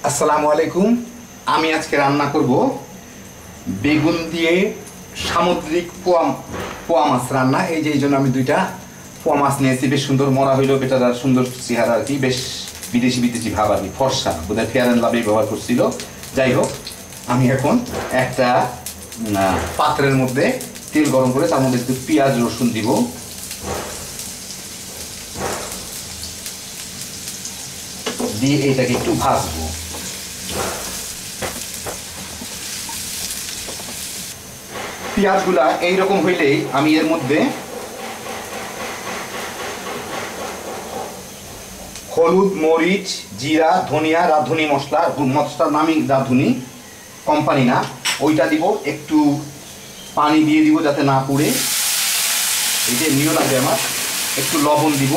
আসসালামু আলাইকুম। আমি আজকে রান্না করব বেগুন দিয়ে সামুদ্রিক পোয়া মাছ রান্না। এই জন্য আমি দুইটা পোয়া মাছ নিয়েছি। বেশ সুন্দর মরা হইলো, বেটার সুন্দর চেহারা আর কি, বেশ বিদেশি বিদেশি ভাব আর কি, ফর্সা, বোধহয় ফেয়ার অ্যান্ড লাভলি ব্যবহার করছিল। যাই হোক, আমি এখন একটা পাত্রের মধ্যে তেল গরম করে তার মধ্যে একটু পেঁয়াজ রসুন দিব। দিয়ে এইটাকে একটু ভাজবো। পেঁয়াজগুলা এইরকম হইলেই আমি এর মধ্যে হলুদ, মরিচ, জিরা, ধনিয়া, রাঁধুনি মশলা, মশলার নামই রাঁধুনি, কোম্পানি না, ওইটা দিব। একটু পানি দিয়ে দিব যাতে না পুড়ে, এই যে নিও লাগবে আমার। একটু লবণ দিব,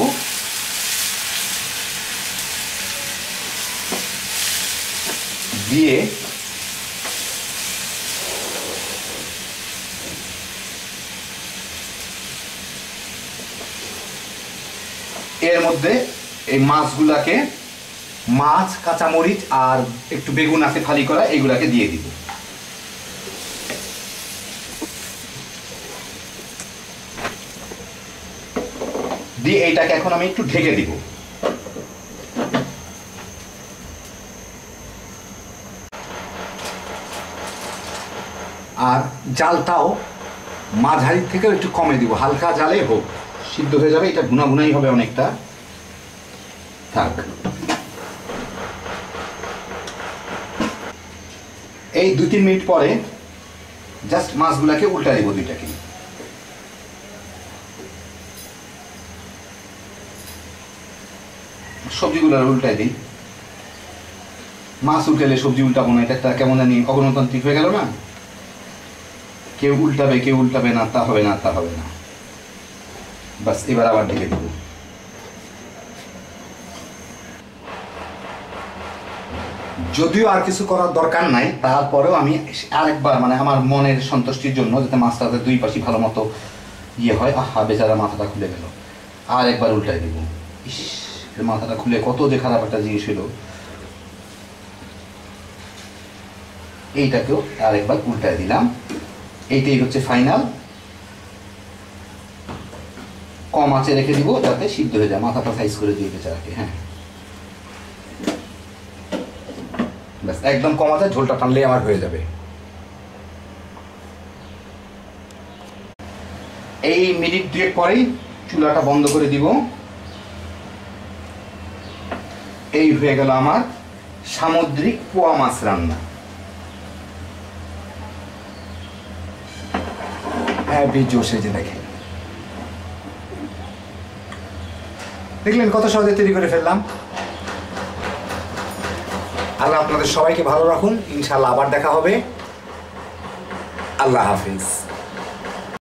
দিয়ে এর মধ্যে এই মাছগুলাকে, মাছ, কাঁচামরিচ আর একটু বেগুন আছে ফালি করা, এইগুলাকে দিয়ে দিব। দিয়ে এইটাকে এখন আমি একটু ঢেকে দিব। আর জালটাও মাঝারি থেকেও একটু কমে দিব, হালকা জালে হোক, সিদ্ধ হয়ে যাবে। এটা ভুনা ভুনাই হবে অনেকটা। থাক, এই 2-3 মিনিট পরে জাস্ট মাছগুলাকে উল্টা দিব, দুইটাকে। সবজিগুলো উল্টাই দিই। মাছ উল্টালে সবজি উল্টাবো না, এটা একটা কেমন জানি অগণতান্ত্রিক হয়ে গেল না। কেউ উল্টাবে না, তা হবে না, তা হবে না। বাস, এবার আবার ঢেকে দেব। যদিও আর কিছু করার দরকার নাই, তারপরেও আমি আরেকবার, মানে আমার মনের সন্তুষ্টির জন্য, যাতে মাছটাতে দুই পাশে ভালো মতো ইয়ে হয়। আহা, বেচারা মাথাটা খুলে গেল। আর একবার উল্টাই দেব। ইস, মাথাটা খুলে কত যে খারাপ একটা জিনিস হলো। এইটাকেও আরেকবার উল্টাই দিলাম। এইটাই হচ্ছে ফাইনাল। কম আঁচে রেখে দিব যাতে সিদ্ধ হয়ে যায়। মাথাটা সাইজ করে দিয়ে বেচারাকে। হ্যাঁ, ব্যাস, একদম কম আঁচে ঝোলটা টানলে আমার হয়ে যাবে। এই মিনিট 2 পরেই চুলাটা বন্ধ করে দিব। এই হয়ে গেল আমার সামুদ্রিক পোয়া মাছ রান্না। হ্যাভি জোশে, যে দেখেন, দেখলেন কত সহজে তৈরি করে ফেললাম। আল্লাহ আপনাদের সবাইকে ভালো রাখুন। ইনশাআল্লাহ আবার দেখা হবে। আল্লাহ হাফিজ।